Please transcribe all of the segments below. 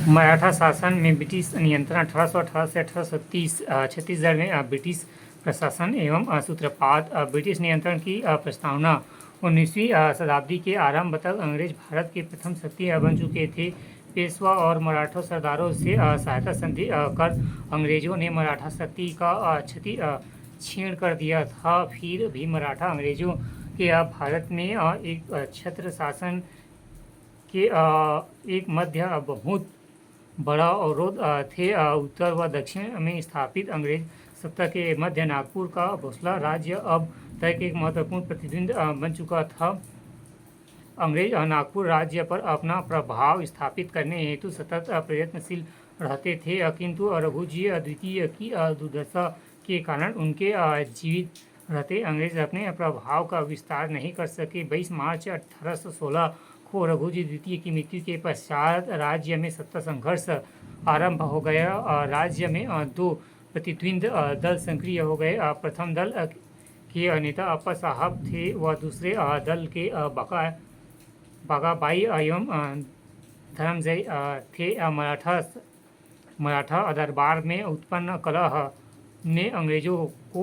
मराठा शासन में ब्रिटिश नियंत्रण 1818 से 1830 छत्तीसगढ़ में ब्रिटिश प्रशासन एवं सूत्रपात ब्रिटिश नियंत्रण की प्रस्तावना 19वीं शताब्दी के आरंभ तक अंग्रेज भारत के प्रथम शक्ति बन चुके थे। पेशवा और मराठा सरदारों से सहायता संधि कर अंग्रेजों ने मराठा शक्ति का क्षति छीण कर दिया था। फिर भी मराठा अंग्रेजों के भारत में एक छत्र शासन के एक मध्य बहुत बड़ा अवरोध थे। उत्तर व दक्षिण में स्थापित अंग्रेज सत्ता के मध्य नागपुर का भोसला राज्य अब तक एक महत्वपूर्ण प्रतिद्वंद बन चुका था। अंग्रेज नागपुर राज्य पर अपना प्रभाव स्थापित करने हेतु सतत प्रयत्नशील रहते थे, किंतु रघुजी द्वितीय की दुर्दशा के कारण उनके जीवित रहते अंग्रेज अपने प्रभाव का विस्तार नहीं कर सके। 22 मार्च 1816 को रघुजी द्वितीय की मृत्यु के पश्चात राज्य में सत्ता संघर्ष आरंभ हो गया। राज्य में दो प्रतिद्वंद दल सक्रिय हो गए। प्रथम दल के नेता अप्पा साहब थे व दूसरे दल के बागाबाई एवं धर्मजय थे। मराठा दरबार में उत्पन्न कलह ने अंग्रेजों को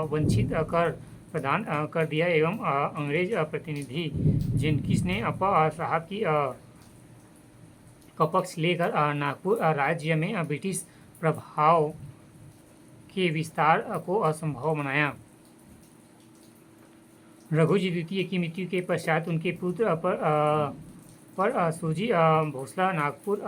वंचित कर प्रदान कर दिया एवं अंग्रेज प्रतिनिधि जेनकिंस ने अप्पा साहब की का पक्ष लेकर नागपुर राज्य में ब्रिटिश प्रभाव के विस्तार को असंभव बनाया। रघुजी द्वितीय की मृत्यु के पश्चात उनके पुत्र पर सूजी भोसला नागपुर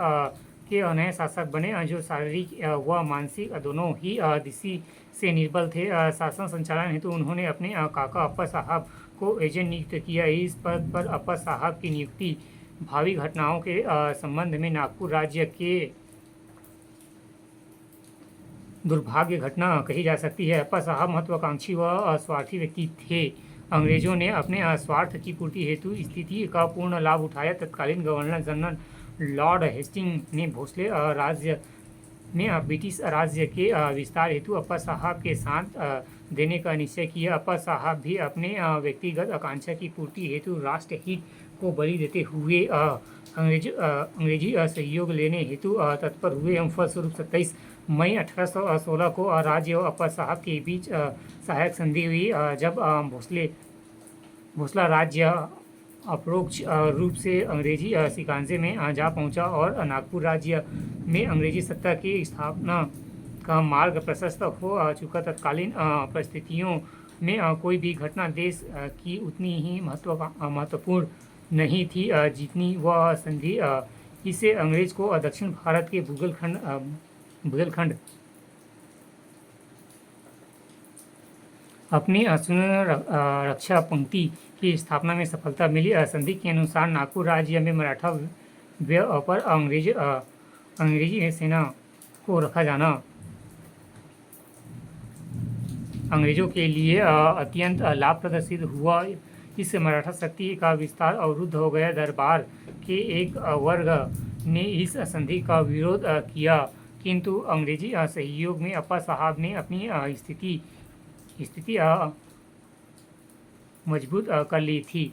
के नए शासक बने, जो शारीरिक व मानसिक दोनों ही दृष्टि से निर्बल थे। शासन संचालन हेतु उन्होंने अपने काका अप्पा साहब को एजेंट नियुक्त किया। इस पद पर अप्पा साहब की नियुक्ति भावी घटनाओं के संबंध में नागपुर राज्य के दुर्भाग्य घटना कही जा सकती है। अप्पा साहब महत्वाकांक्षी व स्वार्थी व्यक्ति थे। अंग्रेजों ने अपने स्वार्थ की पूर्ति हेतु स्थिति का पूर्ण लाभ उठाया। तत्कालीन गवर्नर जनरल लॉर्ड हेस्टिंग ने भोसले राज्य में ब्रिटिश राज्य के विस्तार हेतु अप्पा साहब के साथ देने का निश्चय किया। अप्पा साहब भी अपने व्यक्तिगत आकांक्षा की पूर्ति हेतु राष्ट्रहित को बलि देते हुए अंग्रेजी सहयोग लेने हेतु तत्पर हुए एवं फलस्वरूप 27 मई 1816 को राज्य और अप्पा साहब के बीच सहायक संधि हुई। जब भोसला राज्य अपरोक्ष रूप से अंग्रेजी शिकंजे में जा पहुंचा और नागपुर राज्य में अंग्रेजी सत्ता की स्थापना का मार्ग प्रशस्त हो चुका। तत्कालीन परिस्थितियों में कोई भी घटना देश की उतनी ही महत्वपूर्ण नहीं थी जितनी वह संधि। इससे अंग्रेज को दक्षिण भारत के बुंदेलखंड अपनी रक्षा पंक्ति की स्थापना में सफलता मिली। संधि के अनुसार नागपुर राज्य में मराठा व्यय पर अंग्रेजी सेना को रखा जाना अंग्रेजों के लिए अत्यंत लाभप्रद सिद्ध हुआ। इससे मराठा शक्ति का विस्तार अवरुद्ध हो गया। दरबार के एक वर्ग ने इस संधि का विरोध किया, किंतु अंग्रेजी सहयोग में अप्पा साहब ने अपनी स्थिति मजबूत कर ली थी।